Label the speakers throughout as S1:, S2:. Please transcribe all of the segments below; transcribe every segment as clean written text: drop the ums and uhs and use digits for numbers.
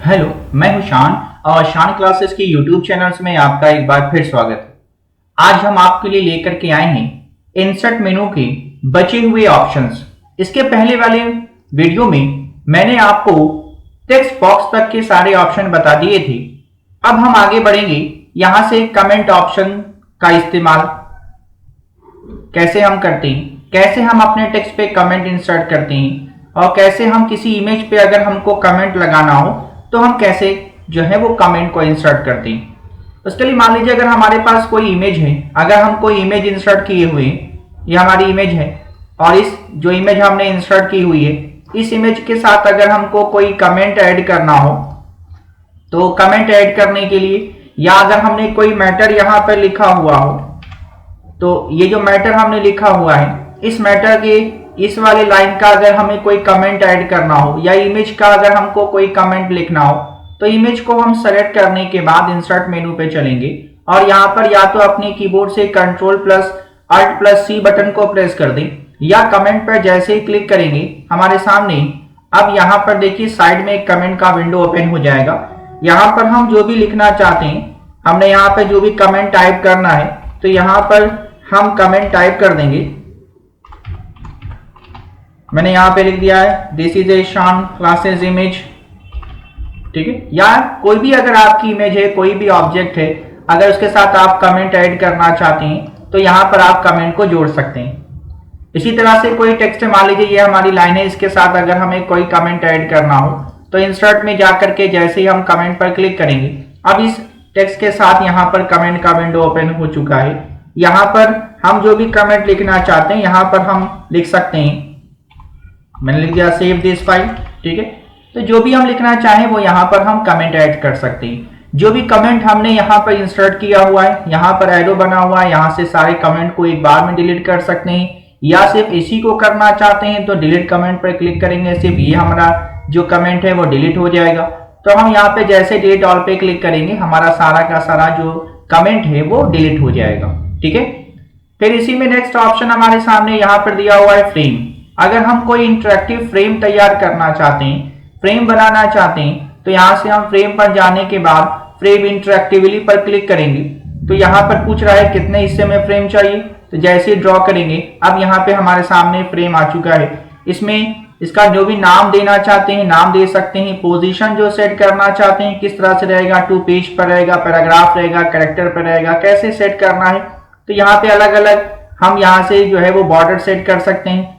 S1: Hello, मैं हूं शान और शान क्लासेस की यूट्यूब चैनल्स में आपका एक बार फिर स्वागत है। आज हम आपके लिए लेकर के आए हैं इंसर्ट मेनू के बचे हुए ऑप्शंस। इसके पहले वाले वीडियो में मैंने आपको टेक्स्ट बॉक्स तक के सारे ऑप्शन बता दिए थे। अब हम आगे बढ़ेंगे, यहां से कमेंट ऑप्शन का इस्तेमाल कैसे हम करते हैं, कैसे हम अपने टेक्स्ट पे कमेंट इंसर्ट करते हैं और कैसे हम किसी इमेज पे अगर हमको कमेंट लगाना हो तो हम कैसे जो है वो कमेंट को इंसर्ट करते हैं। उसके लिए मान लीजिए अगर हमारे पास कोई इमेज है, अगर हम कोई इमेज इंसर्ट किए हुए हैं, ये हमारी इमेज है और इस जो इमेज हमने इंसर्ट की हुई है, इस इमेज के साथ अगर हमको कोई कमेंट ऐड करना हो तो कमेंट ऐड करने के लिए, या अगर हमने कोई मैटर यहाँ पर लिखा हुआ हो तो ये जो मैटर हमने लिखा हुआ है, इस मैटर के इस वाले लाइन का अगर हमें कोई कमेंट ऐड करना हो या इमेज का अगर हमको कोई कमेंट लिखना हो तो इमेज को हम सेलेक्ट करने के बाद इंसर्ट मेनू पे चलेंगे और यहाँ पर या तो अपने कीबोर्ड से Ctrl+Alt+C बटन को प्रेस कर दें या कमेंट पर जैसे ही क्लिक करेंगे हमारे सामने अब यहाँ पर देखिए साइड में एक कमेंट का विंडो ओपन हो जाएगा। यहाँ पर हम जो भी लिखना चाहते हैं, हमने यहाँ पे जो भी कमेंट टाइप करना है तो यहाँ पर हम कमेंट टाइप कर देंगे। मैंने यहाँ पे लिख दिया है दिस इज ए शान क्लासेस इमेज, ठीक है। या कोई भी अगर आपकी इमेज है, कोई भी ऑब्जेक्ट है, अगर उसके साथ आप कमेंट ऐड करना चाहते हैं तो यहाँ पर आप कमेंट को जोड़ सकते हैं। इसी तरह से कोई टेक्स्ट मान लीजिए ये हमारी लाइन है, इसके साथ अगर हमें कोई कमेंट ऐड करना हो तो इंसर्ट में जाकर के जैसे ही हम कमेंट पर क्लिक करेंगे, अब इस टेक्स्ट के साथ यहाँ पर कमेंट का विंडो ओपन हो चुका है। यहाँ पर हम जो भी कमेंट लिखना चाहते हैं यहाँ पर हम लिख सकते हैं। मैंने लिख दिया सेव दिस फाइल, ठीक है। तो जो भी हम लिखना चाहें वो यहाँ पर हम कमेंट ऐड कर सकते हैं। जो भी कमेंट हमने यहाँ पर इंसर्ट किया हुआ है, यहाँ पर एरो बना हुआ है, यहाँ से सारे कमेंट को एक बार में डिलीट कर सकते हैं या सिर्फ इसी को करना चाहते हैं तो डिलीट कमेंट पर क्लिक करेंगे, सिर्फ ये हमारा जो कमेंट है वो डिलीट हो जाएगा। तो हम यहाँ पे जैसे डिलीट ऑल पे क्लिक करेंगे हमारा सारा का सारा जो कमेंट है वो डिलीट हो जाएगा, ठीक है। फिर इसी में नेक्स्ट ऑप्शन हमारे सामने यहाँ पर दिया हुआ है फ्रेम। अगर हम कोई इंटरेक्टिव फ्रेम तैयार करना चाहते हैं, फ्रेम बनाना चाहते हैं तो यहाँ से हम फ्रेम पर जाने के बाद फ्रेम इंटरेक्टिवली पर क्लिक करेंगे तो यहाँ पर पूछ रहा है कितने हिस्से में फ्रेम चाहिए, तो जैसे ही ड्रॉ करेंगे अब यहाँ पे हमारे सामने फ्रेम आ चुका है। इसमें इसका जो भी नाम देना चाहते हैं नाम दे सकते हैं, पोजीशन जो सेट करना चाहते हैं किस तरह से रहेगा, 2 पेज पर रहेगा, पैराग्राफ रहेगा, कैरेक्टर पर रहेगा, कैसे सेट करना है। तो यहाँ पे अलग अलग हम यहाँ से जो है वो बॉर्डर सेट कर सकते हैं,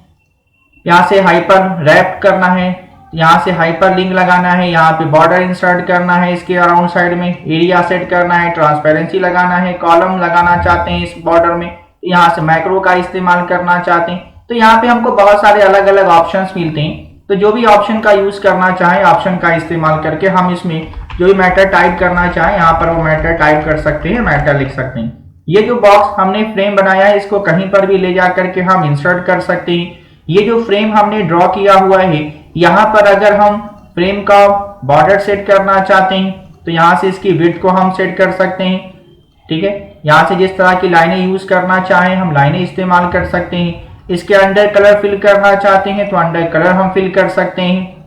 S1: यहाँ से हाइपर रैप करना है, यहाँ से हाइपर लिंक लगाना है, यहाँ पे बॉर्डर इंसर्ट करना है, इसके अराउंड साइड में एरिया सेट करना है, ट्रांसपेरेंसी लगाना है, कॉलम लगाना चाहते हैं इस बॉर्डर में, यहाँ से मैक्रो का इस्तेमाल करना चाहते हैं। तो यहाँ पे हमको बहुत सारे अलग अलग ऑप्शंस मिलते हैं। तो जो भी ऑप्शन का यूज करना चाहें ऑप्शन का इस्तेमाल करके हम इसमें जो भी मैटर टाइप करना चाहें यहाँ पर वो मैटर टाइप कर सकते हैं, मैटर लिख सकते हैं। ये जो बॉक्स हमने फ्रेम बनाया है इसको कहीं पर भी ले जा करके हम इंसर्ट कर सकते हैं। ये जो फ्रेम हमने ड्रॉ किया हुआ है यहाँ पर अगर हम फ्रेम का बॉर्डर सेट करना चाहते हैं तो यहाँ से इसकी विड्थ को हम सेट कर सकते हैं, ठीक है। यहाँ से जिस तरह की लाइनें यूज करना चाहें हम लाइनें इस्तेमाल कर सकते हैं। इसके अंडर कलर फिल करना चाहते हैं तो अंडर कलर हम फिल कर सकते हैं।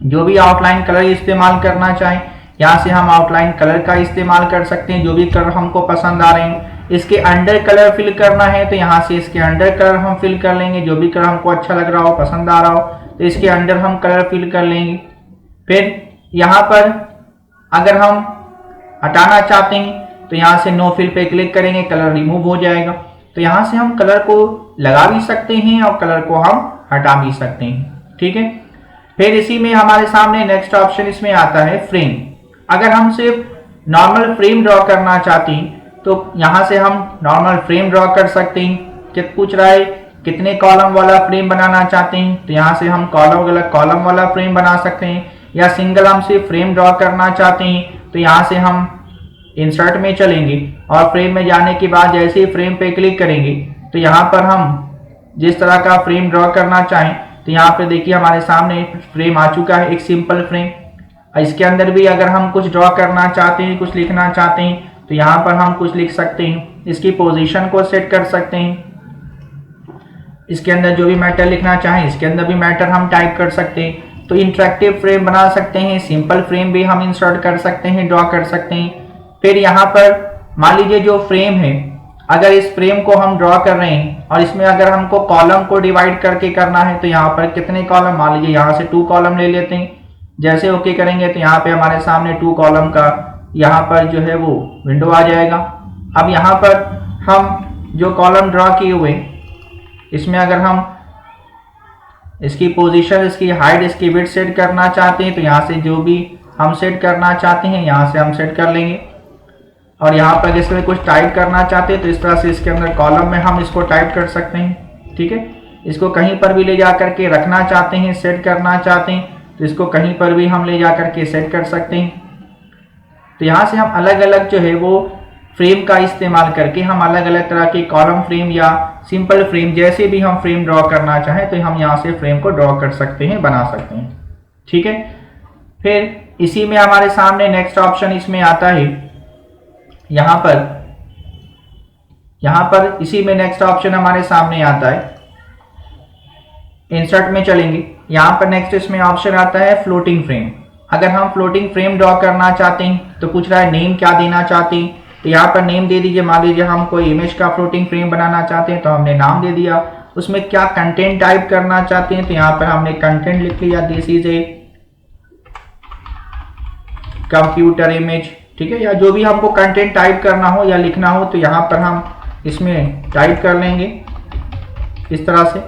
S1: जो भी आउटलाइन कलर इस्तेमाल करना चाहें यहाँ से हम आउटलाइन कलर का इस्तेमाल कर सकते हैं, जो भी कलर हमको पसंद आ रहे हैं। इसके अंडर कलर फिल करना है तो यहाँ से इसके अंडर कलर हम फिल कर लेंगे, जो भी कलर हमको अच्छा लग रहा हो, पसंद आ रहा हो तो इसके अंडर हम कलर फिल कर लेंगे। फिर यहाँ पर अगर हम हटाना चाहते हैं तो यहाँ से नो फिल पे क्लिक करेंगे, कलर रिमूव हो जाएगा। तो यहाँ से हम कलर को लगा भी सकते हैं और कलर को हम हटा भी सकते हैं, ठीक है। फिर इसी में हमारे सामने नेक्स्ट ऑप्शन इसमें आता है फ्रेम। अगर हम सिर्फ नॉर्मल फ्रेम ड्रॉ करना चाहते हैं तो यहाँ से हम नॉर्मल फ्रेम ड्रॉ कर सकते हैं। क्या पूछ रहा है कितने कॉलम वाला फ्रेम बनाना चाहते हैं तो यहाँ से हम कॉलम वाला फ्रेम बना सकते हैं, या सिंगल हम सिर्फ फ्रेम ड्रॉ करना चाहते हैं तो यहाँ से हम इंसर्ट में चलेंगे और फ्रेम में जाने के बाद जैसे ही फ्रेम पे क्लिक करेंगे तो यहाँ पर हम जिस तरह का फ्रेम ड्रॉ करना चाहें तो यहाँ पे देखिए हमारे सामने फ्रेम आ चुका है, एक सिंपल फ्रेम। इसके अंदर भी अगर हम कुछ ड्रॉ करना चाहते हैं, कुछ लिखना चाहते हैं तो यहाँ पर हम कुछ लिख सकते हैं। इसकी पोजीशन को सेट कर सकते हैं, इसके अंदर जो भी मैटर लिखना चाहें इसके अंदर भी मैटर हम टाइप कर सकते हैं। तो इंटरेक्टिव फ्रेम बना सकते हैं, सिंपल फ्रेम भी हम इंसर्ट कर सकते हैं, ड्रॉ कर सकते हैं। फिर यहाँ पर मान लीजिए जो फ्रेम है, अगर इस फ्रेम को हम ड्रॉ कर रहे हैं और इसमें अगर हमको कॉलम को डिवाइड करके करना है तो यहाँ पर कितने कॉलम, मान लीजिए यहाँ से 2 कॉलम ले लेते हैं। जैसे ओके करेंगे तो यहाँ पे हमारे सामने 2 कॉलम का यहाँ पर जो है वो विंडो आ जाएगा। अब यहाँ पर हम जो कॉलम ड्रॉ किए हुए इसमें अगर हम इसकी पोजीशन, इसकी हाइट, इसकी विड्थ सेट करना चाहते हैं तो यहाँ से जो भी हम सेट करना चाहते हैं यहाँ से हम सेट कर लेंगे। और यहाँ पर इसमें कुछ टाइप करना चाहते हैं तो इस तरह से इसके अंदर कॉलम में हम इसको टाइप कर सकते हैं। ठीक है, इसको कहीं पर भी ले जा करके रखना चाहते हैं, सेट करना चाहते हैं तो इसको कहीं पर भी हम ले जा करके सेट कर सकते हैं। तो यहाँ से हम अलग अलग जो है वो फ्रेम का इस्तेमाल करके हम अलग अलग तरह के कॉलम फ्रेम या सिंपल फ्रेम, जैसे भी हम फ्रेम ड्रॉ करना चाहें तो हम यहाँ से फ्रेम को ड्रॉ कर सकते हैं, बना सकते हैं। ठीक है, फिर इसी में हमारे सामने नेक्स्ट ऑप्शन इसमें आता है, यहाँ पर इसी में नेक्स्ट ऑप्शन हमारे सामने आता है, इंसर्ट में चलेंगे। यहाँ पर नेक्स्ट इसमें ऑप्शन आता है फ्लोटिंग फ्रेम। अगर हम फ्लोटिंग फ्रेम ड्रॉ करना चाहते हैं तो पूछ रहा है नेम क्या देना चाहते हैं, तो यहाँ पर नेम दे दीजिए। मान लीजिए हम कोई इमेज का फ्लोटिंग फ्रेम बनाना चाहते हैं तो हमने नाम दे दिया। उसमें क्या कंटेंट टाइप करना चाहते हैं तो यहाँ पर हमने कंटेंट लिख लिया, this is a computer image. ठीक है, या जो भी हमको कंटेंट टाइप करना हो या लिखना हो तो यहाँ पर हम इसमें टाइप कर लेंगे इस तरह से।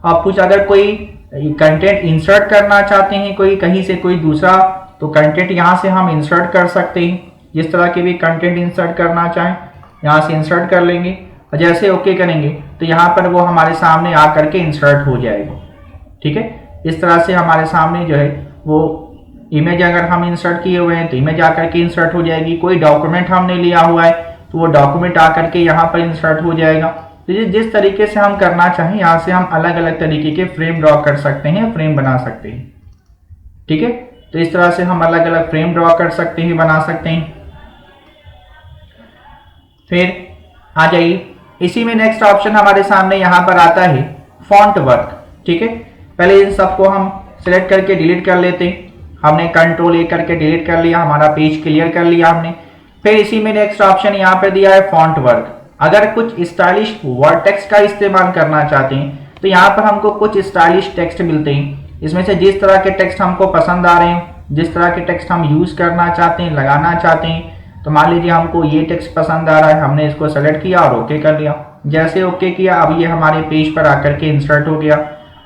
S1: आप कुछ अगर कोई कंटेंट इंसर्ट करना चाहते हैं कोई कहीं से कोई दूसरा, तो कंटेंट यहाँ से हम इंसर्ट कर सकते हैं। जिस तरह के भी कंटेंट इंसर्ट करना चाहें यहाँ से इंसर्ट कर लेंगे और जैसे ओके करेंगे तो यहाँ पर वो हमारे सामने आ करके इंसर्ट हो जाएगा। ठीक है, इस तरह से हमारे सामने जो है वो इमेज अगर हम इंसर्ट किए हुए हैं तो इमेज आकर के इंसर्ट हो जाएगी। कोई डॉक्यूमेंट हमने लिया हुआ है तो वो डॉक्यूमेंट आकर के यहाँ पर इंसर्ट हो जाएगा। तो जिस तरीके से हम करना चाहें यहाँ से हम अलग अलग तरीके के फ्रेम ड्रॉ कर सकते हैं, फ्रेम बना सकते हैं। ठीक है, तो इस तरह से हम अलग अलग फ्रेम ड्रॉ कर सकते हैं, बना सकते हैं। फिर आ जाइए, इसी में नेक्स्ट ऑप्शन हमारे सामने यहाँ पर आता है फॉन्ट वर्क। ठीक है, पहले इन सबको हम सिलेक्ट करके डिलीट कर लेते हैं। हमने कंट्रोल ए करके डिलीट कर लिया, हमारा पेज क्लियर कर लिया हमने। फिर इसी में नेक्स्ट ऑप्शन यहाँ पर दिया है फॉन्ट वर्क। अगर कुछ स्टाइलिश वर्ड टेक्स्ट का इस्तेमाल करना चाहते हैं तो यहाँ पर हमको कुछ स्टाइलिश टेक्स्ट मिलते हैं। इसमें से जिस तरह के टेक्स्ट हमको पसंद आ रहे हैं, जिस तरह के टेक्स्ट हम यूज़ करना चाहते हैं, लगाना चाहते हैं, तो मान लीजिए हमको ये टेक्स्ट पसंद आ रहा है, हमने इसको सेलेक्ट किया और ओके कर लिया। जैसे ओके किया अब ये हमारे पेज पर आकर के इंसर्ट हो गया।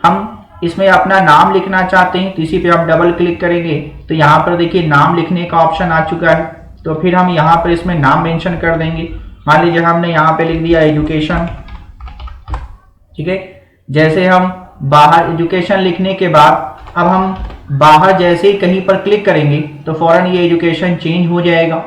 S1: हम इसमें अपना नाम लिखना चाहते हैं तो इसी पे हम डबल क्लिक करेंगे तो यहाँ पर देखिए नाम लिखने का ऑप्शन आ चुका है। तो फिर हम यहाँ पर इसमें नाम मेंशन कर देंगे। मान लीजिए हमने यहाँ पे लिख दिया एजुकेशन। ठीक है, जैसे हम बाहर एजुकेशन लिखने के बाद अब हम बाहर जैसे ही कहीं पर क्लिक करेंगे तो फौरन ये एजुकेशन चेंज हो जाएगा।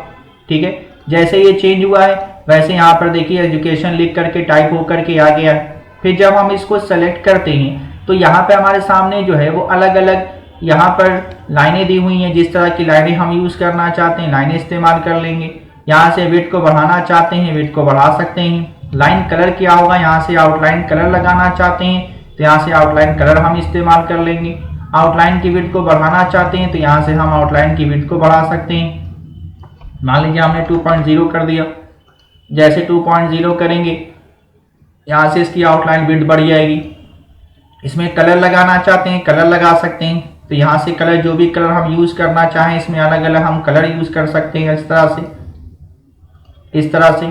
S1: ठीक है, जैसे ये चेंज हुआ है वैसे यहाँ पर देखिए एजुकेशन लिख करके टाइप हो करके आ गया है। फिर जब हम इसको सेलेक्ट करते हैं तो यहाँ पे हमारे सामने जो है वो अलग अलग यहाँ पर लाइनें दी हुई हैं। जिस तरह की लाइनें हम यूज़ करना चाहते हैं लाइनें इस्तेमाल कर लेंगे। यहाँ से विड्थ को बढ़ाना चाहते हैं विड्थ को बढ़ा सकते हैं। लाइन कलर क्या होगा, यहाँ से आउटलाइन कलर लगाना चाहते हैं तो यहाँ से आउटलाइन कलर हम इस्तेमाल कर लेंगे। आउटलाइन की विड्थ को बढ़ाना चाहते हैं तो यहाँ से हम आउटलाइन की विड्थ को बढ़ा सकते हैं। मान लीजिए हमने 2.0 कर दिया। जैसे 2.0 करेंगे यहाँ से इसकी आउटलाइन विड्थ बढ़ जाएगी। इसमें कलर लगाना चाहते हैं कलर लगा सकते हैं तो यहाँ से कलर जो भी कलर हम यूज़ करना चाहें इसमें अलग अलग हम कलर यूज़ कर सकते हैं इस तरह से।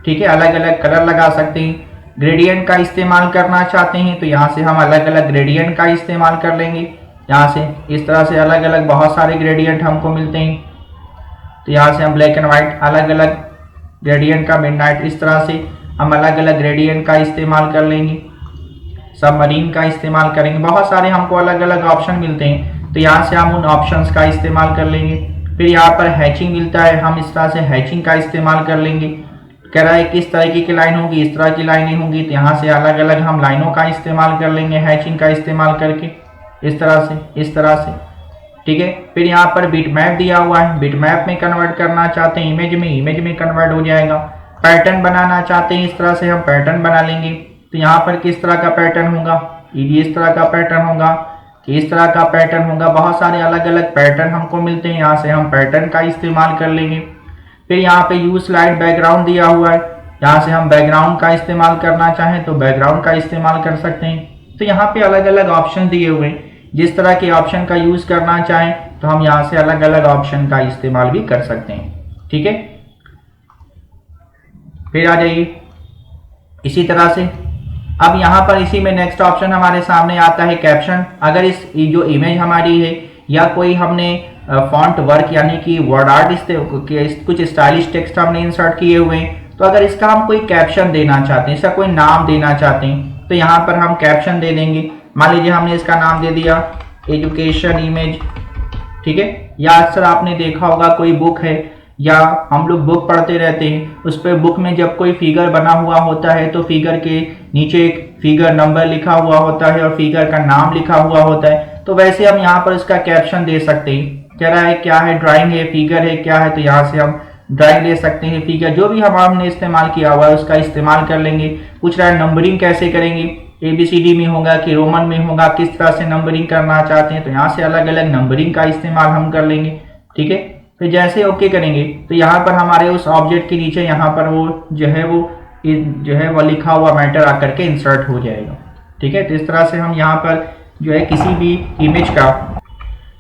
S1: ठीक है, अलग अलग कलर लगा सकते हैं। ग्रेडियंट का इस्तेमाल करना चाहते हैं तो यहाँ से हम अलग अलग ग्रेडियंट का इस्तेमाल कर लेंगे। यहाँ से इस तरह से अलग अलग बहुत सारे ग्रेडियंट हमको मिलते हैं। तो यहाँ से हम ब्लैक एंड वाइट अलग अलग ग्रेडियंट का, मिडनाइट, इस तरह से हम अलग अलग ग्रेडियंट का इस्तेमाल कर लेंगे। सबमरीन का इस्तेमाल करेंगे। बहुत सारे हमको अलग अलग ऑप्शन मिलते हैं तो यहाँ से हम उन ऑप्शंस का इस्तेमाल कर लेंगे। फिर यहाँ पर हैचिंग मिलता है, हम इस तरह से हैचिंग का इस्तेमाल कर लेंगे। कह रहा है किस तरीके की लाइन होगी, इस तरह की लाइनें होंगी तो यहाँ से अलग अलग हम लाइनों का इस्तेमाल कर लेंगे हैचिंग का इस्तेमाल करके इस तरह से। ठीक है, फिर यहाँ पर बिट मैप दिया हुआ है। बिट मैप में कन्वर्ट करना चाहते हैं इमेज में कन्वर्ट हो जाएगा। पैटर्न बनाना चाहते हैं इस तरह से हम पैटर्न बना लेंगे। तो यहाँ पर किस तरह का पैटर्न होगा, ये इस तरह का पैटर्न होगा। कि इस तरह का पैटर्न होगा। बहुत सारे अलग अलग पैटर्न हमको मिलते हैं, यहाँ से हम पैटर्न का इस्तेमाल कर लेंगे। फिर यहाँ पे यूज स्लाइड बैकग्राउंड दिया हुआ है, यहाँ से हम बैकग्राउंड का इस्तेमाल करना चाहें तो बैकग्राउंड का इस्तेमाल कर सकते हैं। तो यहाँ पे अलग अलग ऑप्शन दिए हुए हैं, जिस तरह के ऑप्शन का यूज करना चाहें तो हम यहाँ से अलग अलग ऑप्शन का इस्तेमाल भी कर सकते हैं। ठीक है, फिर आ जाइए इसी तरह से। अब यहाँ पर इसी में नेक्स्ट ऑप्शन हमारे सामने आता है कैप्शन। अगर इस जो इमेज हमारी है या कोई हमने फॉन्ट वर्क यानी कि वर्ड आर्ट कुछ स्टाइलिश टेक्स्ट हमने इंसर्ट किए हुए हैं, तो अगर इसका हम कोई कैप्शन देना चाहते हैं, इसका कोई नाम देना चाहते हैं, तो यहाँ पर हम कैप्शन दे देंगे। मान लीजिए हमने इसका नाम दे दिया एजुकेशन इमेज। ठीक है, या अक्सर आपने देखा होगा कोई बुक है या हम लोग बुक पढ़ते रहते हैं, उस पर बुक में जब कोई फिगर बना हुआ होता है तो फिगर के नीचे एक फिगर नंबर लिखा हुआ होता है और फिगर का नाम लिखा हुआ होता है। तो वैसे हम यहाँ पर इसका कैप्शन दे सकते हैं, कह रहा है क्या है, ड्राइंग है, फिगर है, क्या है, तो यहाँ से हम ड्राइंग ले सकते हैं, फिगर जो भी हमने इस्तेमाल किया हुआ है उसका इस्तेमाल कर लेंगे। पूछ रहा है नंबरिंग कैसे करेंगे, ABCD में होगा कि रोमन में होगा, किस तरह से नंबरिंग करना चाहते हैं, तो यहाँ से अलग अलग नंबरिंग का इस्तेमाल हम कर लेंगे। ठीक है, फिर जैसे ओके करेंगे तो यहाँ पर हमारे उस ऑब्जेक्ट के नीचे यहाँ पर वो जो है वो लिखा हुआ मैटर आकर के इंसर्ट हो जाएगा। ठीक है, तो इस तरह से हम यहाँ पर जो है किसी भी इमेज का,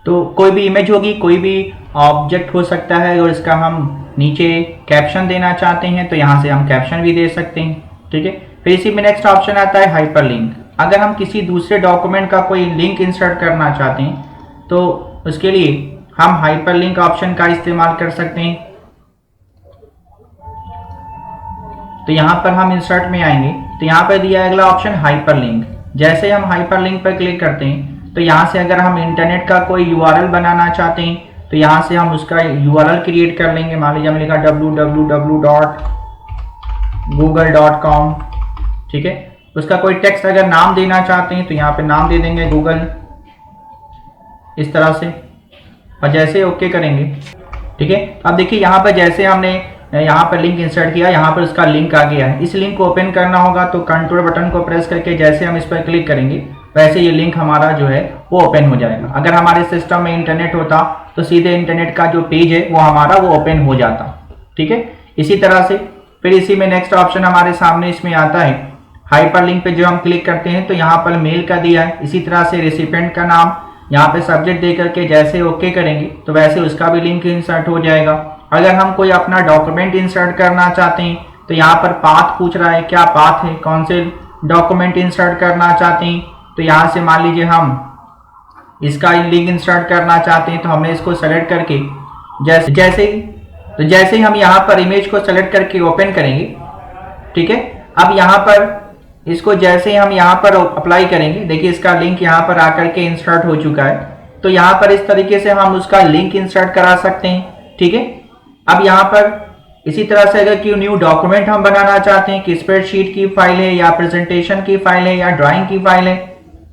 S1: तो कोई भी इमेज होगी, कोई भी ऑब्जेक्ट हो सकता है और इसका हम नीचे कैप्शन देना चाहते हैं तो यहाँ से हम कैप्शन भी दे सकते हैं। ठीक है, फिर इसी में नेक्स्ट ऑप्शन आता है हाइपरलिंक। अगर हम किसी दूसरे डॉक्यूमेंट का कोई लिंक इंसर्ट करना चाहते हैं तो उसके लिए हम हाइपरलिंक ऑप्शन का इस्तेमाल कर सकते हैं। तो यहाँ पर हम इंसर्ट में आएंगे तो यहाँ पर दिया है अगला ऑप्शन हाइपरलिंक। जैसे हम हाइपरलिंक पर क्लिक करते हैं तो यहाँ से अगर हम इंटरनेट का कोई URL बनाना चाहते हैं तो यहाँ से हम उसका URL क्रिएट कर लेंगे। मान लीजिए हमने लिखा www.google.com। ठीक है, उसका कोई टेक्स्ट अगर नाम देना चाहते हैं तो यहाँ पे नाम दे देंगे गूगल, इस तरह से, और जैसे ओके करेंगे। ठीक है, अब देखिए यहाँ पर जैसे हमने यहाँ पर लिंक इंसर्ट किया, यहाँ पर उसका लिंक आ गया है। इस लिंक को ओपन करना होगा तो कंट्रोल बटन को प्रेस करके जैसे हम इस पर क्लिक करेंगे वैसे ये लिंक हमारा जो है वो ओपन हो जाएगा। अगर हमारे सिस्टम में इंटरनेट होता तो सीधे इंटरनेट का जो पेज है वो हमारा वो ओपन हो जाता। ठीक है, इसी तरह से फिर इसी में नेक्स्ट ऑप्शन हमारे सामने इसमें आता है हाइपरलिंक पे जो हम क्लिक करते हैं तो यहाँ पर मेल का दिया है। इसी तरह से रेसिपिएंट का नाम यहाँ पे सब्जेक्ट दे करके जैसे ओके करेंगे तो वैसे उसका भी लिंक इंसर्ट हो जाएगा। अगर हम कोई अपना डॉक्यूमेंट इंसर्ट करना चाहते हैं तो यहाँ पर पाथ पूछ रहा है, क्या पाथ है, कौन से डॉक्यूमेंट इंसर्ट करना चाहते हैं, तो यहाँ से मान लीजिए हम इसका लिंक इंसर्ट करना चाहते हैं तो हमने इसको सेलेक्ट करके जैसे ही हम यहाँ पर इमेज को सेलेक्ट करके ओपन करेंगे। ठीक है, अब यहाँ पर इसको जैसे ही हम यहाँ पर अप्लाई करेंगे, देखिए इसका लिंक यहाँ पर आकर के इंसर्ट हो चुका है। तो यहाँ पर इस तरीके से हम उसका लिंक इंसर्ट करा सकते हैं। ठीक है, अब यहाँ पर इसी तरह से अगर कोई न्यू डॉक्यूमेंट हम बनाना चाहते हैं कि स्प्रेडशीट की फाइल है या प्रेजेंटेशन की फाइल है या ड्राइंग की फाइल है,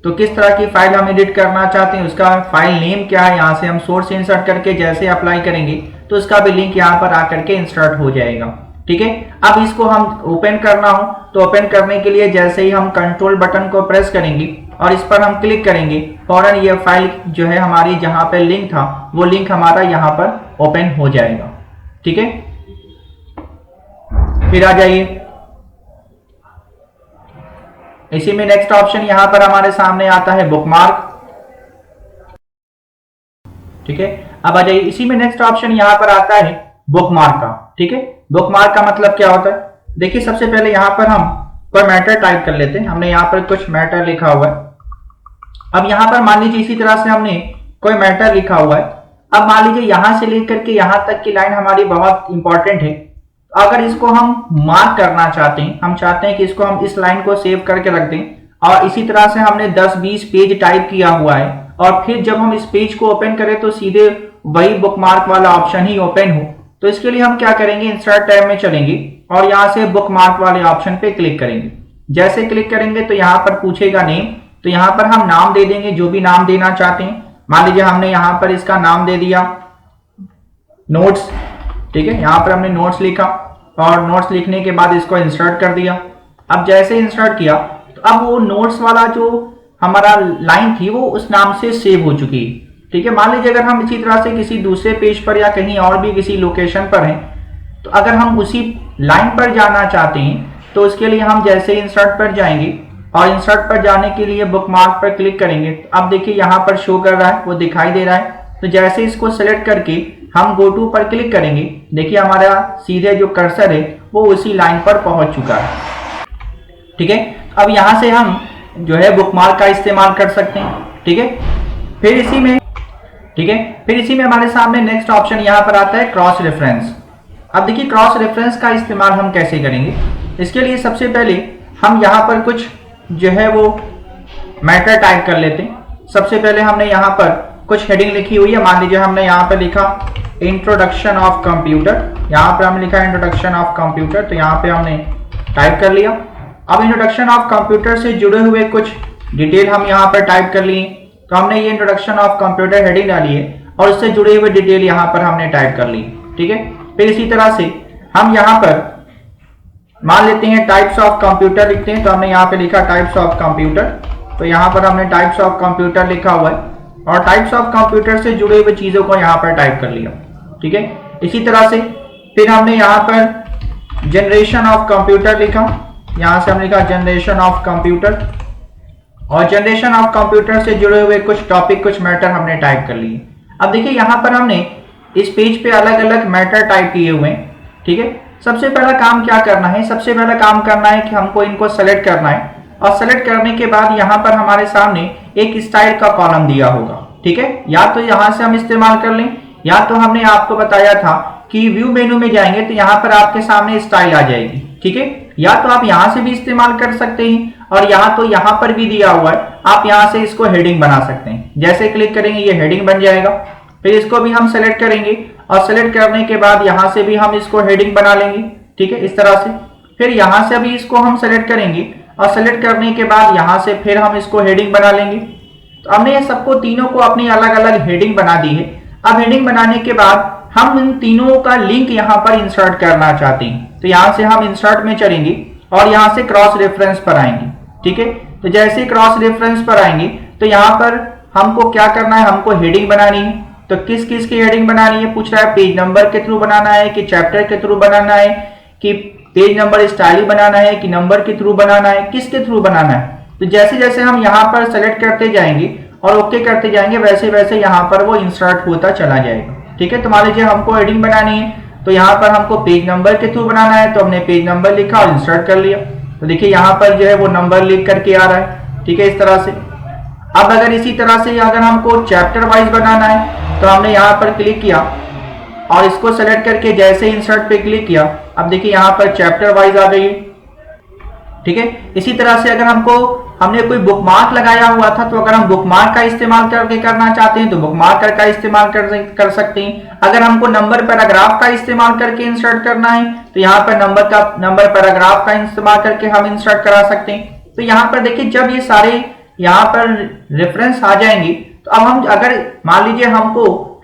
S1: तो किस तरह की फाइल हम एडिट करना चाहते हैं, उसका फाइल नेम क्या है, यहाँ से हम सोर्स इंसर्ट करके जैसे अप्लाई करेंगे तो उसका भी लिंक यहाँ पर आकर के इंसर्ट हो जाएगा। ठीक है, अब इसको हम ओपन करना हो तो ओपन करने के लिए जैसे ही हम कंट्रोल बटन को प्रेस करेंगे और इस पर हम क्लिक करेंगे, फौरन ये फाइल जो है हमारी जहां पे लिंक था वो लिंक हमारा यहाँ पर ओपन हो जाएगा। ठीक है, फिर आ जाइए इसी में नेक्स्ट ऑप्शन यहाँ पर हमारे सामने आता है बुकमार्क। ठीक है, अब आ जाइए इसी में नेक्स्ट ऑप्शन यहाँ पर आता है बुकमार्क का। ठीक है, बुकमार्क का मतलब क्या होता है, देखिए सबसे पहले यहाँ पर हम कोई मैटर टाइप कर लेते हैं। हमने यहाँ पर कुछ मैटर लिखा हुआ है। अब यहाँ पर मान लीजिए इसी तरह से हमने कोई मैटर लिखा हुआ है। अब मान लीजिए यहां से लेकर के यहां तक की लाइन हमारी बहुत इंपॉर्टेंट है। अगर इसको हम मार्क करना चाहते हैं, हम चाहते हैं कि इसको हम इस लाइन को सेव करके रख दें, और इसी तरह से हमने 10-20 पेज टाइप किया हुआ है और फिर जब हम इस पेज को ओपन करें तो सीधे वही बुकमार्क वाला ऑप्शन ही ओपन हो, तो इसके लिए हम क्या करेंगे, इंसर्ट टैब में चलेंगे और यहाँ से बुकमार्क वाले ऑप्शन पे क्लिक करेंगे। जैसे क्लिक करेंगे तो यहाँ पर पूछेगा नेम, तो यहाँ पर हम नाम दे देंगे जो भी नाम देना चाहते हैं। मान लीजिए हमने यहाँ पर इसका नाम दे दिया नोट्स। ठीक है, यहाँ पर हमने नोट्स लिखा और नोट्स लिखने के बाद इसको इंसर्ट कर दिया। अब जैसे इंसर्ट किया तो अब वो नोट्स वाला जो हमारा लाइन थी वो उस नाम से सेव हो चुकी है। ठीक है, मान लीजिए अगर हम इसी तरह से किसी दूसरे पेज पर या कहीं और भी किसी लोकेशन पर हैं, तो अगर हम उसी लाइन पर जाना चाहते हैं तो उसके लिए हम जैसे इंसर्ट पर जाएंगे और इंसर्ट पर जाने के लिए बुकमार्क पर क्लिक करेंगे। अब देखिए यहाँ पर शो कर रहा है, वो दिखाई दे रहा है। तो जैसे इसको सेलेक्ट करके हम गो टू पर क्लिक करेंगे, देखिए हमारा सीधे जो कर्सर है वो उसी लाइन पर पहुंच चुका है। ठीक है, अब यहाँ से हम जो है बुकमार्क का इस्तेमाल कर सकते हैं। ठीक है, फिर इसी में हमारे सामने नेक्स्ट ऑप्शन यहाँ पर आता है क्रॉस रेफरेंस। अब देखिए क्रॉस रेफरेंस का इस्तेमाल हम कैसे करेंगे। इसके लिए सबसे पहले हम यहाँ पर कुछ जो है वो मैटर टाइप कर लेते हैं। सबसे पहले हमने यहाँ पर कुछ हेडिंग लिखी हुई है। मान लीजिए हमने यहाँ पर लिखा इंट्रोडक्शन ऑफ कंप्यूटर, यहाँ पर हमने लिखा इंट्रोडक्शन ऑफ कंप्यूटर, तो यहाँ पे हमने टाइप कर लिया। अब इंट्रोडक्शन ऑफ कंप्यूटर से जुड़े हुए कुछ डिटेल हम यहाँ पर टाइप कर लिए। तो हमने ये इंट्रोडक्शन ऑफ कंप्यूटर हेडिंग डाली है और उससे जुड़े हुए डिटेल यहाँ पर हमने टाइप कर ली। ठीक है, फिर इसी तरह से हम यहाँ पर मान लेते हैं टाइप्स ऑफ कंप्यूटर लिखते हैं। तो हमने यहाँ पे लिखा टाइप्स ऑफ कंप्यूटर, तो यहाँ पर हमने टाइप्स ऑफ कंप्यूटर लिखा हुआ है और टाइप्स ऑफ कंप्यूटर से जुड़े हुए चीजों को यहाँ पर टाइप कर लिया। ठीक है, इसी तरह से फिर हमने यहाँ पर जनरेशन ऑफ कंप्यूटर लिखा, यहाँ से हमने लिखा जनरेशन ऑफ कंप्यूटर और जनरेशन ऑफ कंप्यूटर से जुड़े हुए कुछ टॉपिक, कुछ मैटर हमने टाइप कर लिए। अब देखिए यहाँ पर हमने इस पेज पे अलग अलग मैटर टाइप किए हुए हैं। ठीक है, सबसे पहला काम क्या करना है, सबसे पहला काम करना है कि हमको इनको सेलेक्ट करना है और सेलेक्ट करने के बाद यहाँ पर हमारे सामने एक स्टाइल का कॉलम दिया होगा। ठीक है, या तो यहाँ से हम इस्तेमाल कर लें या तो हमने आपको बताया था कि व्यू मेनू में जाएंगे तो यहाँ पर आपके सामने स्टाइल आ जाएगी। ठीक है, या तो आप यहाँ से भी इस्तेमाल कर सकते हैं और यहाँ तो यहाँ पर भी दिया हुआ है, आप यहाँ से इसको हेडिंग बना सकते हैं। जैसे क्लिक करेंगे ये हेडिंग बन जाएगा। फिर इसको भी हम सेलेक्ट करेंगे और सेलेक्ट करने के बाद यहाँ से भी हम इसको हेडिंग बना लेंगे। ठीक है, इस तरह से। फिर यहाँ से भी इसको हम सेलेक्ट करेंगे और सेलेक्ट करने के बाद यहाँ से फिर हम इसको हेडिंग बना लेंगे। तो हमने ये सबको तीनों को अपनी अलग अलग हेडिंग बना दी है। अब हेडिंग बनाने के बाद हम इन तीनों का लिंक यहाँ पर इंसर्ट करना चाहते हैं। तो यहाँ से हम इंसर्ट में चलेंगे और यहाँ से क्रॉस रेफरेंस पर आएंगे। ठीक है, तो जैसे क्रॉस रेफरेंस पर आएंगे तो यहाँ पर हमको क्या करना है, हमको हेडिंग बनानी है। तो किस किस की हेडिंग बनानी है पूछ रहा है, पेज नंबर के थ्रू बनाना है कि चैप्टर के थ्रू बनाना है कि पेज नंबर स्टाइल बनाना है कि नंबर के थ्रू बनाना है, किसके थ्रू बनाना है। तो जैसे जैसे हम यहाँ पर सेलेक्ट करते जाएंगे और ओके करते जाएंगे वैसे वैसे यहाँ पर वो इंसर्ट होता चला जाएगा। ठीक है, तो मान लीजिए हमको हेडिंग बनानी है तो यहाँ पर हमको पेज नंबर के थ्रू बनाना है, तो हमने पेज नंबर लिखा और इंसर्ट कर लिया। तो देखिए यहाँ पर जो है वो नंबर लिख करके आ रहा है। ठीक है, इस तरह से। अब अगर इसी तरह से अगर हमको चैप्टर वाइज बनाना है तो हमने यहाँ पर क्लिक किया और इसको सेलेक्ट करके जैसे इंसर्ट पे क्लिक किया, अब देखिए यहाँ पर चैप्टर वाइज आ गई। ठीक है, इसी तरह से अगर हमने कोई बुकमार्क लगाया हुआ था तो अगर हम बुकमार्क का इस्तेमाल करके करना चाहते हैं तो बुकमार्कर का इस्तेमाल कर सकते हैं। अगर हमको नंबर पैराग्राफ का इस्तेमाल करके इंसर्ट करना है तो यहाँ पर नंबर पैराग्राफ का इस्तेमाल करके हम इंसर्ट करा सकते हैं। तो यहाँ पर देखिए जब ये सारे यहाँ पर रेफरेंस आ जाएंगे तो अब हम अगर मान लीजिए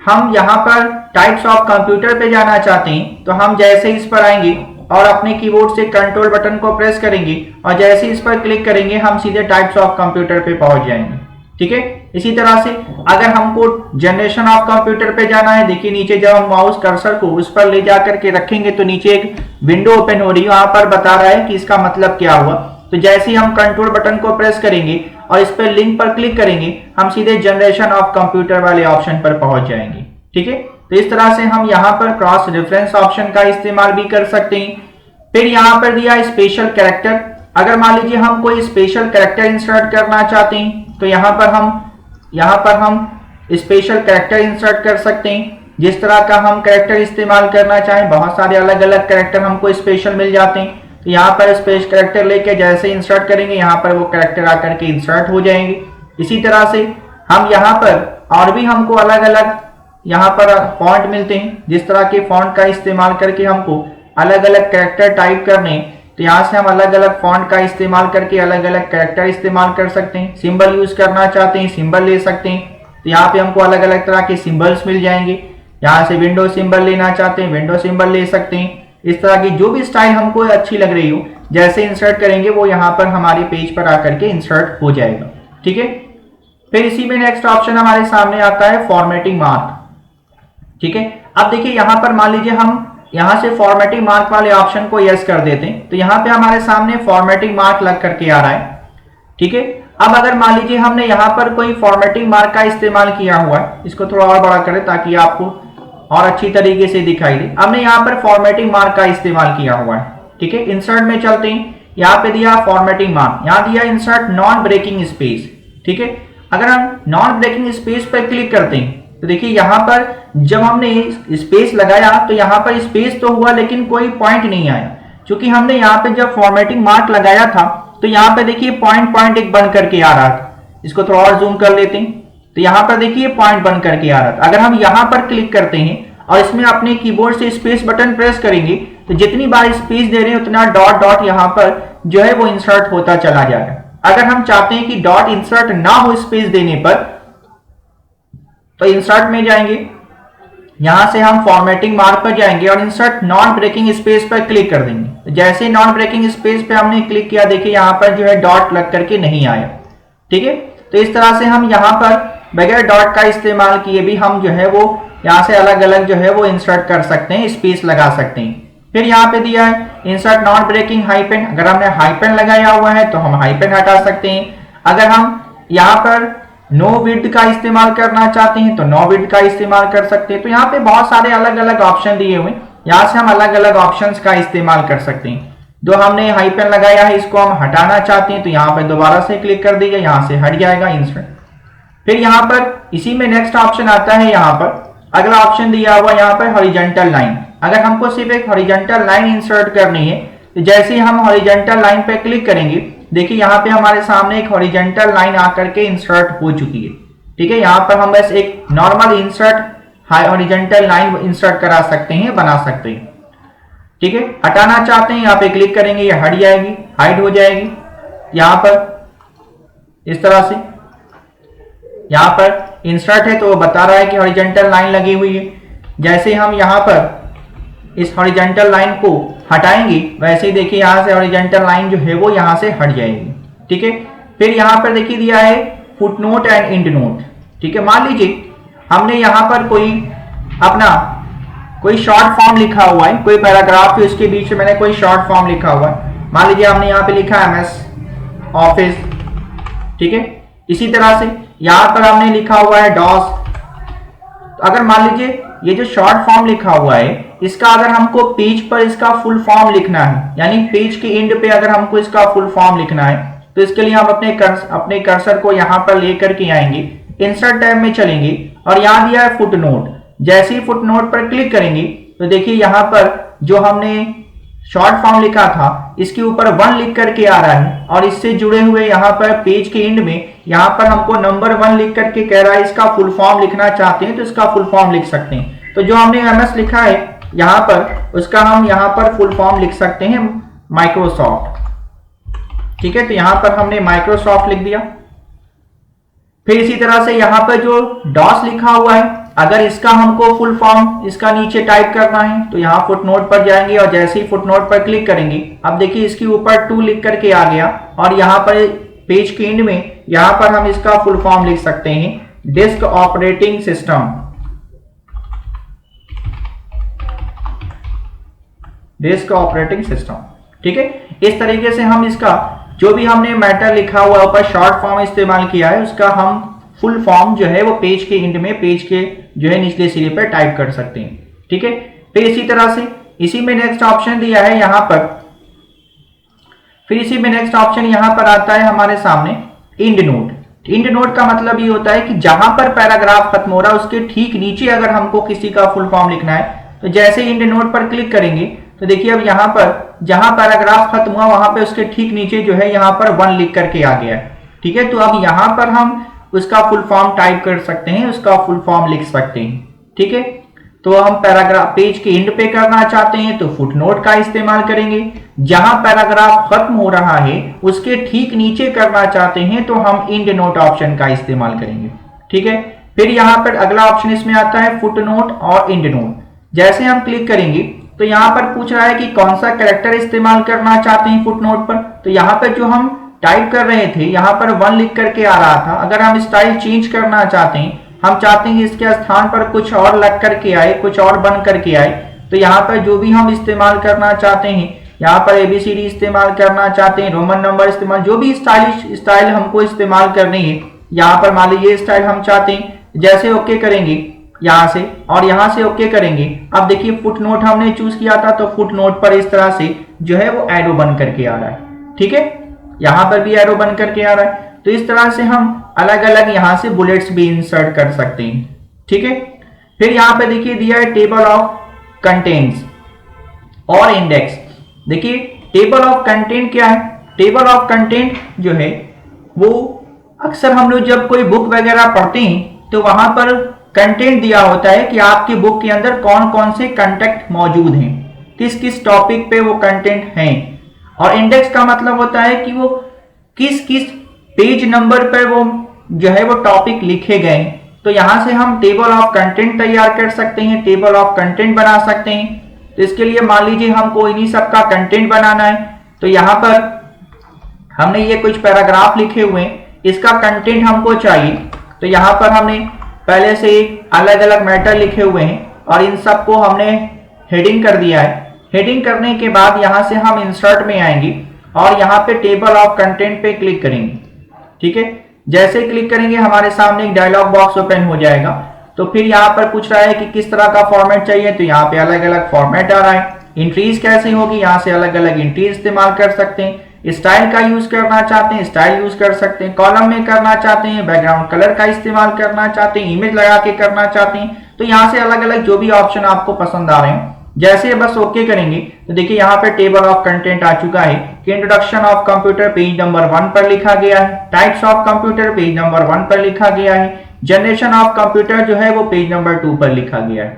S1: हम यहाँ पर टाइप्स ऑफ कंप्यूटर पे जाना चाहते हैं तो हम जैसे इस पर आएंगे और अपने कीबोर्ड से कंट्रोल बटन को प्रेस करेंगे और जैसे इस पर क्लिक करेंगे हम सीधे टाइप्स ऑफ कंप्यूटर पे पहुंच जाएंगे। ठीक है, इसी तरह से अगर हमको जनरेशन ऑफ कंप्यूटर पे जाना है, देखिए नीचे जब हम माउस कर्सर को उस पर ले जाकर के रखेंगे तो नीचे एक विंडो ओपन हो रही है, वहां पर बता रहा है कि इसका मतलब क्या हुआ। तो जैसे ही हम कंट्रोल बटन को प्रेस करेंगे और इस पर लिंक पर क्लिक करेंगे हम सीधे जनरेशन ऑफ कंप्यूटर वाले ऑप्शन पर पहुंच जाएंगे। ठीक है, तो इस तरह से हम यहाँ पर क्रॉस रेफरेंस ऑप्शन का इस्तेमाल भी कर सकते हैं। फिर यहाँ पर दिया स्पेशल कैरेक्टर। अगर मान लीजिए हम कोई स्पेशल कैरेक्टर इंसर्ट करना चाहते हैं तो यहाँ पर हम स्पेशल कैरेक्टर इंसर्ट कर सकते हैं। जिस तरह का हम कैरेक्टर इस्तेमाल करना चाहें, बहुत सारे अलग अलग कैरेक्टर हमको स्पेशल मिल जाते हैं। तो यहाँ पर स्पेशल कैरेक्टर लेके जैसे इंसर्ट करेंगे यहाँ पर वो कैरेक्टर आकर के इंसर्ट हो जाएंगे। इसी तरह से हम यहाँ पर और भी हमको अलग अलग यहाँ पर फॉन्ट मिलते हैं। जिस तरह के फॉन्ट का इस्तेमाल करके हमको अलग अलग कैरेक्टर टाइप करने, तो यहाँ से हम अलग अलग फॉन्ट का इस्तेमाल करके अलग अलग कैरेक्टर इस्तेमाल कर सकते हैं। सिंबल यूज करना चाहते हैं सिंबल ले सकते हैं, तो यहाँ पे हमको अलग अलग तरह के सिंबल्स मिल जाएंगे। यहाँ से विंडो सिंबल लेना चाहते हैं विंडो सिंबल ले सकते हैं। इस तरह की जो भी स्टाइल हमको अच्छी लग रही हो जैसे इंसर्ट करेंगे वो यहाँ पर हमारे पेज पर आकर के इंसर्ट हो जाएगा। ठीक है। फिर इसी में नेक्स्ट ऑप्शन हमारे सामने आता है फॉर्मेटिंग मार्क, ठीक है। अब देखिए यहां पर मान लीजिए हम यहां से फॉर्मेटिंग मार्क वाले ऑप्शन को यस कर देते हैं, तो यहां पे हमारे सामने फॉर्मेटिंग मार्क लग करके आ रहा है, ठीक है। अब अगर मान लीजिए हमने यहां पर कोई फॉर्मेटिंग मार्क का इस्तेमाल किया हुआ है, इसको थोड़ा और बड़ा करें ताकि आपको और अच्छी तरीके से दिखाई दे। हमने यहां पर फॉर्मेटिंग मार्क का इस्तेमाल किया हुआ है, ठीक है। इंसर्ट में चलते हैं, यहां पे दिया फॉर्मेटिंग मार्क, यहां दिया इंसर्ट नॉन ब्रेकिंग स्पेस, ठीक है। अगर हम नॉन ब्रेकिंग स्पेस पर क्लिक करते हैं तो देखिए यहां पर जब हमने स्पेस लगाया तो यहां पर स्पेस तो हुआ लेकिन कोई पॉइंट नहीं आया, क्योंकि हमने यहां पे जब फॉर्मेटिंग मार्क लगाया था तो यहां पे देखिए पॉइंट एक बन करके आ रहा था। इसको थोड़ा और जूम कर लेते हैं, तो यहां पर देखिए पॉइंट बन करके आ रहा था। अगर हम यहां पर क्लिक करते हैं और इसमें अपने कीबोर्ड से स्पेस बटन प्रेस करेंगे तो जितनी बार स्पेस दे रहे हैं उतना डॉट डॉट यहां पर जो है वो इंसर्ट होता चला जाएगा। अगर हम चाहते हैं कि डॉट इंसर्ट ना हो स्पेस देने पर, तो इंसर्ट में जाएंगे, यहां से हम फॉर्मेटिंग मार्क पर जाएंगे और इंसर्ट नॉन ब्रेकिंग स्पेस पर क्लिक कर देंगे। जैसे नॉन ब्रेकिंग स्पेस पे हमने क्लिक किया, देखिए यहां पर जो है डॉट लग करके नहीं आया, ठीक है। तो इस तरह से हम यहां पर बगैर डॉट का इस्तेमाल किए भी हम जो है वो यहां से अलग अलग जो है वो इंसर्ट कर सकते हैं, स्पेस लगा सकते हैं। फिर यहाँ पे दिया है इंसर्ट नॉन ब्रेकिंग हाइपेन, अगर हमने हाइपेन लगाया हुआ है तो हम हाइपेन हटा सकते हैं। अगर हम यहाँ पर नो विड्थ का इस्तेमाल करना चाहते हैं तो नो विड्थ का इस्तेमाल कर सकते हैं। तो यहाँ पे बहुत सारे अलग अलग ऑप्शन दिए हुए हैं, यहाँ से हम अलग अलग ऑप्शंस का इस्तेमाल कर सकते हैं। जो हमने हाइपेन लगाया है इसको हम हटाना चाहते हैं तो यहाँ पे दोबारा से क्लिक कर दीजिए, यहाँ से हट जाएगा इंसर्ट। फिर यहाँ पर इसी में नेक्स्ट ऑप्शन आता है, यहाँ पर अगला ऑप्शन दिया हुआ यहाँ पर हॉरिजॉन्टल लाइन। अगर हमको सिर्फ एक हॉरिजॉन्टल लाइन इंसर्ट करनी है तो जैसे ही हम हॉरिजॉन्टल लाइन पे क्लिक करेंगे, देखिए यहाँ पे हमारे सामने एक हॉरिजॉन्टल लाइन आकर के इंसर्ट हो चुकी है, ठीक है। यहाँ पर हम बस एक normal insert horizontal line insert करा सकते हैं, बना सकते हैं, ठीक है। हटाना चाहते हैं यहाँ पे क्लिक करेंगे, ये हट जाएगी, हाइड हो जाएगी। यहाँ पर इस तरह से यहाँ पर इंसर्ट है तो वो बता रहा है कि हॉरिजॉन्टल लाइन लगी हुई है। जैसे हम यहाँ पर इस हॉरिजॉन्टल लाइन को हटाएंगे वैसे ही देखिए यहाँ से हॉरिजॉन्टल लाइन जो है वो यहाँ से हट जाएगी, ठीक है। फिर यहाँ पर देखिए दिया है फुटनोट एंड एंड नोट, ठीक है। मान लीजिए हमने यहाँ पर कोई शॉर्ट फॉर्म लिखा हुआ है, कोई पैराग्राफ है उसके बीच में मैंने कोई शॉर्ट फॉर्म लिखा हुआ है। मान लीजिए हमने यहाँ पे लिखा है MS ऑफिस, ठीक है। इसी तरह से यहाँ पर हमने लिखा हुआ है डॉस। तो अगर मान लीजिए ये जो शॉर्ट फॉर्म लिखा हुआ है इसका अगर हमको पेज पर इसका फुल फॉर्म लिखना है, यानी पेज के एंड पे अगर हमको इसका फुल फॉर्म लिखना है तो इसके लिए हम अपने कर्सर को यहाँ पर लेकर के आएंगे, इंसर्ट टैब में चलेंगे और यहाँ दिया है फुटनोट। जैसे ही फुटनोट पर क्लिक करेंगे तो देखिए यहाँ पर जो हमने शॉर्ट फॉर्म लिखा था इसके ऊपर 1 लिख करके आ रहा है और इससे जुड़े हुए यहाँ पर पेज के एंड में यहाँ पर हमको नंबर 1 लिख करके कह रहा है। इसका फुल फॉर्म लिखना चाहते हैं तो इसका फुल फॉर्म लिख सकते हैं। तो जो हमने MS लिखा है यहाँ पर उसका हम यहाँ पर फुल फॉर्म लिख सकते हैं माइक्रोसॉफ्ट, ठीक है। तो यहाँ पर हमने माइक्रोसॉफ्ट लिख दिया। फिर इसी तरह से यहाँ पर जो डॉस लिखा हुआ है अगर इसका हमको फुल फॉर्म इसका नीचे टाइप करना है तो यहाँ फुटनोट पर जाएंगे और जैसे ही फुटनोट पर क्लिक करेंगे अब देखिए इसके ऊपर 2 लिख करके आ गया और यहाँ पर पेज के एंड में यहाँ पर हम इसका फुल फॉर्म लिख सकते हैं disk operating system, disk operating system, ठीक है। इस तरीके से हम इसका जो भी हमने मैटर लिखा हुआ ऊपर शॉर्ट फॉर्म इस्तेमाल किया है उसका हम फुल फॉर्म जो है वो पेज के एंड में पेज के जो है निचले सिरे पर टाइप कर सकते हैं, ठीक है। फिर इसी तरह से इसी में नेक्स्ट ऑप्शन दिया है यहाँ पर, फिर इसी में नेक्स्ट ऑप्शन यहाँ पर आता है हमारे सामने एंड नोट। एंड नोट का मतलब ये होता है कि जहां पर पैराग्राफ खत्म हो रहा है उसके ठीक नीचे अगर हमको किसी का फुल फॉर्म लिखना है तो जैसे एंड नोट पर क्लिक करेंगे तो देखिए अब यहाँ पर जहां पैराग्राफ खत्म हुआ वहां पे उसके ठीक नीचे जो है यहाँ पर 1 लिख करके आ गया है, ठीक है। तो अब यहाँ पर हम उसका फुल फॉर्म टाइप कर सकते हैं, उसका फुल फॉर्म लिख सकते हैं, ठीक है। तो हम पैराग्राफ पेज के एंड पे करना चाहते हैं तो फुटनोट का इस्तेमाल करेंगे, जहां पैराग्राफ खत्म हो रहा है उसके ठीक नीचे करना चाहते हैं तो हम एंड नोट ऑप्शन का इस्तेमाल करेंगे, ठीक है। फिर यहाँ पर अगला ऑप्शन इसमें आता है फुटनोट और एंड नोट। जैसे हम क्लिक करेंगे तो यहाँ पर पूछ रहा है कि कौन सा कैरेक्टर इस्तेमाल करना चाहते हैं फुटनोट पर। तो यहाँ पर जो हम टाइप कर रहे थे यहाँ पर 1 लिख करके आ रहा था, अगर हम स्टाइल चेंज करना चाहते हैं, हम चाहते हैं कि इसके स्थान पर कुछ और लग करके आए, कुछ और बन करके आए, तो यहाँ पर जो भी हम इस्तेमाल करना चाहते हैं, यहाँ पर ABCD इस्तेमाल करना चाहते हैं, रोमन नंबर इस्तेमाल, जो भी स्टाइल हमको इस्तेमाल करनी है, यहाँ पर मान लीजिए स्टाइल हम चाहते हैं, जैसे ओके करेंगे यहाँ से और यहाँ से ओके करेंगे। अब देखिए फुट नोट हमने चूज किया था, तो फुट नोट पर इस तरह से जो है वो एरो बन करके आ रहा है, ठीक है, यहाँ पर भी एरो बन करके आ रहा है। तो इस तरह से हम अलग अलग यहाँ से बुलेट्स भी इंसर्ट कर सकते हैं, ठीक है। फिर यहाँ पे देखिए दिया है टेबल ऑफ कंटेंट्स और इंडेक्स। देखिए टेबल ऑफ कंटेंट क्या है, टेबल ऑफ कंटेंट जो है वो अक्सर हम लोग जब कोई बुक वगैरह पढ़ते हैं तो वहां पर कंटेंट दिया होता है कि आपकी बुक के अंदर कौन कौन से कंटेंट मौजूद हैं, किस किस टॉपिक पे वो कंटेंट हैं। और इंडेक्स का मतलब होता है कि वो किस किस पेज नंबर पर वो जो है वो टॉपिक लिखे गए। तो यहां से हम टेबल ऑफ कंटेंट तैयार कर सकते हैं, टेबल ऑफ कंटेंट बना सकते हैं। तो इसके लिए मान लीजिए हमको इन्हीं सब का कंटेंट बनाना है, तो यहाँ पर हमने ये कुछ पैराग्राफ लिखे हुए हैं, इसका कंटेंट हमको चाहिए। तो यहाँ पर हमने पहले से अलग अलग मैटर लिखे हुए हैं और इन सबको हमने हेडिंग कर दिया है। हेडिंग करने के बाद यहाँ से हम इंसर्ट में आएंगे और यहाँ पे टेबल ऑफ कंटेंट पे क्लिक करेंगे, ठीक है। जैसे क्लिक करेंगे हमारे सामने एक डायलॉग बॉक्स ओपन हो जाएगा। तो फिर यहाँ पर पूछ रहा है कि किस तरह का फॉर्मेट चाहिए, तो यहाँ पे अलग अलग फॉर्मेट आ रहा है। एंट्रीज कैसे होगी, यहाँ से अलग अलग एंट्री इस्तेमाल कर सकते हैं। स्टाइल का यूज करना चाहते हैं स्टाइल यूज कर सकते हैं, कॉलम में करना चाहते हैं, बैकग्राउंड कलर का इस्तेमाल करना चाहते हैं, इमेज लगा के करना चाहते हैं, तो यहाँ से अलग अलग जो भी ऑप्शन आपको पसंद आ रहे हैं, जैसे बस ओके करेंगे तो देखिए यहाँ पे टेबल ऑफ कंटेंट आ चुका है कि introduction of computer page number 1 पर लिखा गया है, types of computer page number 1 पर लिखा गया है, जनरेशन ऑफ कंप्यूटर जो है वो पेज नंबर 2 पर लिखा गया है,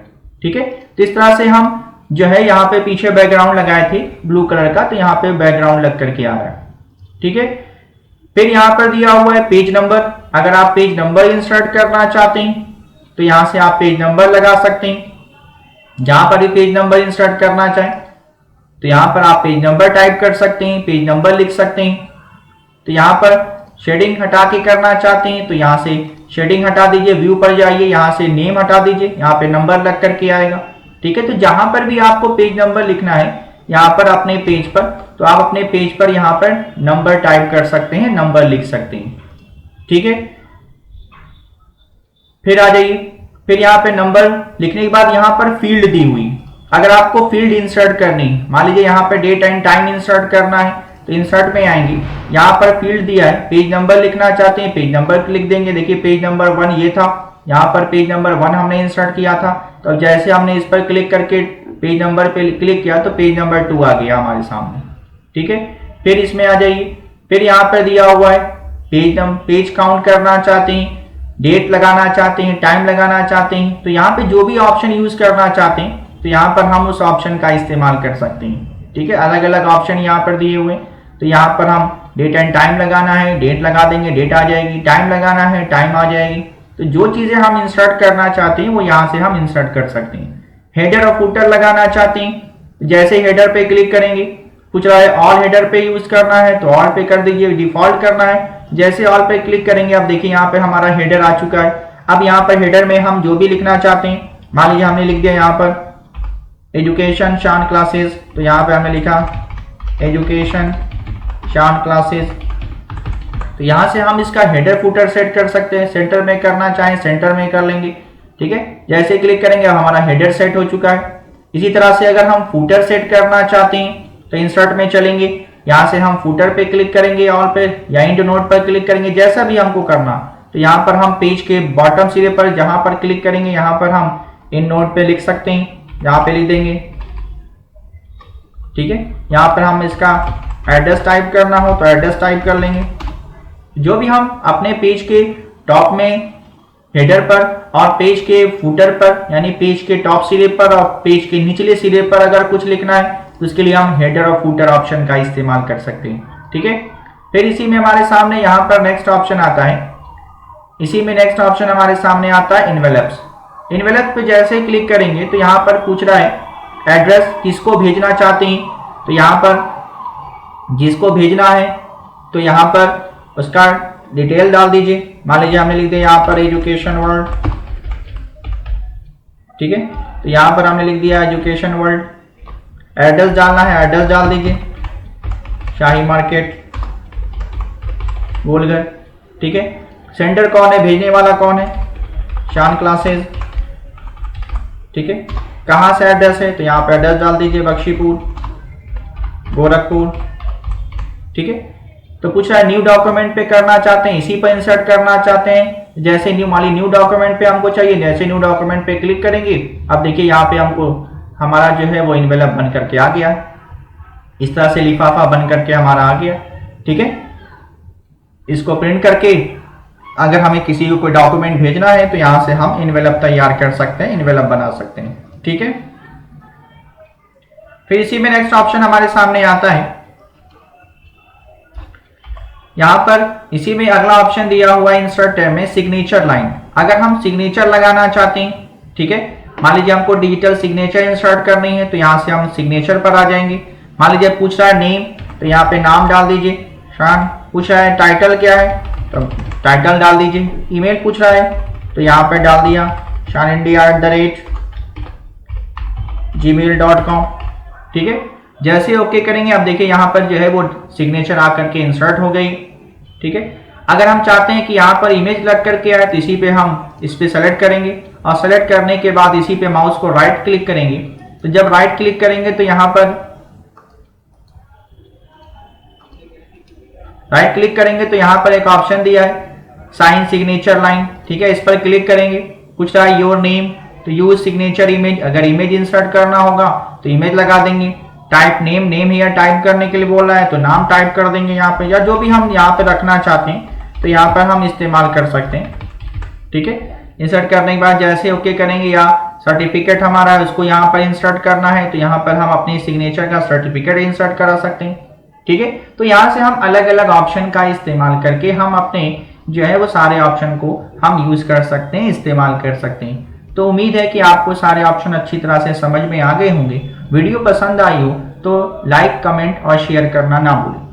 S1: ठीक है। तो इस तरह से हम जो है यहाँ पे पीछे बैकग्राउंड लगाए थे ब्लू कलर का, तो यहाँ पे बैकग्राउंड लग करके आ रहा है, ठीक है। फिर यहाँ पर दिया हुआ है पेज नंबर। अगर आप पेज नंबर इंसर्ट करना चाहते हैं तो यहाँ से आप पेज नंबर लगा सकते हैं। जहां पर भी पेज नंबर इंसर्ट करना चाहें तो यहाँ पर आप पेज नंबर टाइप कर सकते हैं, पेज नंबर लिख सकते हैं। तो यहाँ पर शेडिंग हटा के करना चाहते हैं तो यहाँ से शेडिंग हटा दीजिए, व्यू पर जाइए, यहाँ से नेम हटा दीजिए, यहाँ पे नंबर लग करके आएगा, ठीक है। तो जहां पर भी आपको पेज नंबर लिखना है यहाँ पर अपने पेज पर, तो आप अपने पेज पर यहाँ पर नंबर टाइप कर सकते हैं, नंबर लिख सकते हैं, ठीक है। फिर आ जाइए, फिर यहाँ पे नंबर लिखने के बाद यहाँ पर फील्ड दी हुई, अगर आपको फील्ड इंसर्ट करनी, मान लीजिए यहाँ पे डेट एंड टाइम इंसर्ट करना है तो इंसर्ट में आएंगे, यहाँ पर फील्ड दिया है, पेज नंबर लिखना चाहते हैं पेज नंबर लिख देंगे। देखिए पेज नंबर 1 ये था, यहाँ पर पेज नंबर 1 हमने इंसर्ट किया था, तो जैसे हमने इस पर क्लिक करके पेज नंबर पे क्लिक किया तो पेज नंबर 2 आ गया हमारे सामने, ठीक है। फिर इसमें आ जाइए, फिर यहाँ पर दिया हुआ है पेज काउंट करना चाहते हैं, डेट लगाना चाहते हैं, टाइम लगाना चाहते हैं, तो यहाँ पे जो भी ऑप्शन यूज करना चाहते हैं तो यहाँ पर हम उस ऑप्शन का इस्तेमाल कर सकते हैं, ठीक है। अलग अलग ऑप्शन यहाँ पर दिए हुए हैं, तो यहाँ पर हम डेट एंड टाइम लगाना है, डेट लगा देंगे, डेट आ जाएगी, टाइम लगाना है, टाइम आ जाएगी। तो जो चीजें हम इंसर्ट करना चाहते हैं वो यहाँ से हम इंसर्ट कर सकते हैं। हेडर और फुटर लगाना चाहते हैं, जैसे हेडर पे क्लिक करेंगे, पूछ रहा है ऑल हेडर पे यूज करना है तो ऑल पे कर दीजिए, डिफॉल्ट करना है, जैसे ऑल पे क्लिक करेंगे अब देखिए यहाँ पे हमारा हेडर आ चुका है। अब यहाँ पर हेडर में हम जो भी लिखना चाहते हैं, मान लीजिए हमने लिख दिया यहाँ पर एजुकेशन शान क्लासेस, तो यहाँ पे हमने लिखा एजुकेशन शान क्लासेस, तो यहाँ से हम इसका हेडर फुटर सेट कर सकते हैं। सेंटर में करना चाहें सेंटर में कर लेंगे, ठीक है। जैसे क्लिक करेंगे अब हमारा हेडर सेट हो चुका है। इसी तरह से अगर हम फुटर सेट करना चाहते हैं तो इंसर्ट में चलेंगे, यहाँ से हम फुटर पे क्लिक करेंगे, ऑल पे या इंड नोट पर क्लिक करेंगे, जैसा भी हमको करना। तो यहाँ पर हम पेज के बॉटम सिरे पर जहां पर क्लिक करेंगे यहाँ पर हम इन नोट पे लिख सकते हैं, यहाँ पे लिख देंगे, ठीक है। यहाँ पर हम इसका एड्रेस टाइप करना हो तो एड्रेस टाइप कर लेंगे। जो भी हम अपने पेज के टॉप में हेडर पर और पेज के फुटर पर यानी पेज के टॉप सिरे पर और पेज के निचले सिरे पर अगर कुछ लिखना है तो उसके लिए हम हेडर और फुटर ऑप्शन का इस्तेमाल कर सकते हैं, ठीक है। फिर इसी में हमारे सामने यहाँ पर नेक्स्ट ऑप्शन आता है, इसी में नेक्स्ट ऑप्शन हमारे सामने आता है इनवेलप्स। इनवेलप पे जैसे क्लिक करेंगे तो यहाँ पर पूछ रहा है एड्रेस किसको भेजना चाहते हैं, तो यहाँ पर जिसको भेजना है तो यहाँ पर उसका डिटेल डाल दीजिए। मान लीजिए हमने लिख दिया यहाँ पर एजुकेशन वर्ल्ड, ठीक है, तो यहाँ पर हमने लिख दिया एजुकेशन वर्ल्ड। एड्रेस डालना है, एड्रेस डाल दीजिए, शाही मार्केट गोलघर, ठीक है। सेंटर कौन है, भेजने वाला कौन है, शान क्लासेस, ठीक है। कहाँ से एड्रेस है, तो यहाँ पर एड्रेस डाल दीजिए बख्शीपुर गोरखपुर, ठीक है। तो पूछ रहा है न्यू डॉक्यूमेंट पे करना चाहते हैं, इसी पर इंसर्ट करना चाहते हैं। जैसे न्यू डॉक्यूमेंट पे हमको चाहिए, जैसे न्यू डॉक्यूमेंट पे क्लिक करेंगे, अब देखिए यहाँ पे हमको हमारा जो है वो इन्वेलप बन करके आ गया, इस तरह से लिफाफा बन करके हमारा आ गया, ठीक है। इसको प्रिंट करके अगर हमें किसी को कोई डॉक्यूमेंट भेजना है तो यहाँ से हम इन्वेलप तैयार कर सकते हैं, इन्वेलप बना सकते हैं, ठीक है। फिर इसी में नेक्स्ट ऑप्शन हमारे सामने आता है, यहां पर इसी में अगला ऑप्शन दिया हुआ है इंसर्ट टैब में सिग्नेचर लाइन। अगर हम सिग्नेचर लगाना चाहते हैं, ठीक है, मान लीजिए हमको डिजिटल सिग्नेचर इंसर्ट करनी है, तो यहां से हम सिग्नेचर पर आ जाएंगे। मान लीजिए पूछ रहा है नेम, तो यहाँ पे नाम डाल दीजिए शान। पूछ रहा है टाइटल क्या है, तो टाइटल डाल दीजिए। ईमेल पूछ रहा है, तो यहाँ पे डाल दिया shanindia@gmail.com, ठीक है। जैसे ओके करेंगे, अब देखिए यहाँ पर जो है वो सिग्नेचर आकर के इंसर्ट हो गई, ठीक है। अगर हम चाहते हैं कि यहाँ पर इमेज लग करके आए, तो इसी पे हम इस पे सेलेक्ट करेंगे और सेलेक्ट करने के बाद इसी पे माउस को राइट क्लिक करेंगे। तो जब राइट क्लिक करेंगे तो यहाँ पर राइट क्लिक करेंगे तो यहाँ पर एक ऑप्शन दिया है साइन सिग्नेचर लाइन, ठीक है। इस पर क्लिक करेंगे, पूछ रहा है योर नेम, तो यूज सिग्नेचर इमेज। अगर इमेज इंसर्ट करना होगा तो इमेज लगा देंगे। टाइप नेम, नेम यहाँ टाइप करने के लिए बोल रहा है तो नाम टाइप कर देंगे यहाँ पे, या जो भी हम यहाँ पे रखना चाहते हैं तो यहाँ पर हम इस्तेमाल कर सकते हैं, ठीक है। इंसर्ट करने के बाद जैसे ओके करेंगे, या सर्टिफिकेट हमारा है उसको यहाँ पर इंसर्ट करना है, तो यहाँ पर हम अपनी सिग्नेचर का सर्टिफिकेट इंसर्ट करा सकते हैं, ठीक है। तो यहाँ से हम अलग अलग ऑप्शन का इस्तेमाल करके हम अपने जो है वो सारे ऑप्शन को हम यूज कर सकते हैं, इस्तेमाल कर सकते हैं। तो उम्मीद है कि आपको सारे ऑप्शन अच्छी तरह से समझ में आ गए होंगे। वीडियो पसंद आई हो तो लाइक, कमेंट और शेयर करना ना भूलें।